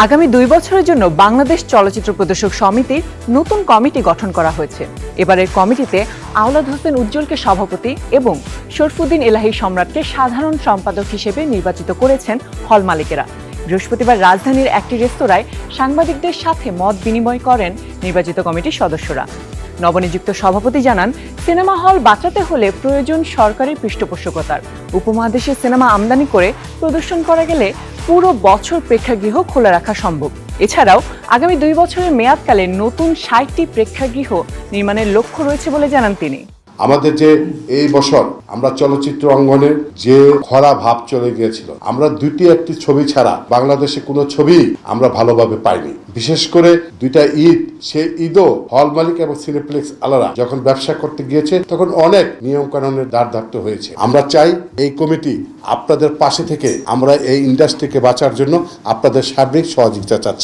আগামী 2 বছরের জন্য বাংলাদেশ চলচ্চিত্র প্রদর্শক সমিতির নতুন কমিটি গঠন করা হয়েছে। এবারের কমিটিতে আওলাদ হোসেন উজ্জ্বলকে সভাপতি এবং শরফুদ্দিন এলাহী সম্রাটকে সাধারণ সম্পাদক হিসেবে নির্বাচিত করেছেন হল মালিকেরা। বৃহস্পতিবার রাজধানীর একটি রেস্তোরাঁয় সাংবাদিকদের সাথে মত বিনিময় করেন নির্বাচিত কমিটির সদস্যরা। নবনিযুক্ত সভাপতি জানান, সিনেমা হল বাঁচাতে হলে প্রয়োজন সরকারি পৃষ্ঠপোষকতার। উপমহাদেশে সিনেমা আমদানি করে প্রদর্শন করা গেলে পুরো বছর প্রেক্ষাগৃহ খোলা রাখা সম্ভব। এছাড়াও আগামী 2 বছরের মেয়াদকালে নতুন 60টি প্রেক্ষাগৃহ নির্মাণের লক্ষ্য রয়েছে বলে জানান তিনি। আমাদের যে এই বছর আমরা চলচ্চিত্র অঙ্গনের যে খরা ভাব চলে গিয়েছিল, আমরা একটি ছবি ছাড়া বাংলাদেশে কোনো ছবি আমরা ভালোভাবে পাইনি। বিশেষ করে 2টা ঈদ, সে ঈদও হল মালিক এবং সিনেপ্লেক্স আলারা যখন ব্যবসা করতে গিয়েছে তখন অনেক নিয়ম কানুনের দ্বার ধাক্ত হয়েছে। আমরা চাই এই কমিটি আপনাদের পাশে থেকে আমরা এই ইন্ডাস্ট্রিকে বাঁচার জন্য আপনাদের সার্বিক সহযোগিতা চাচ্ছি।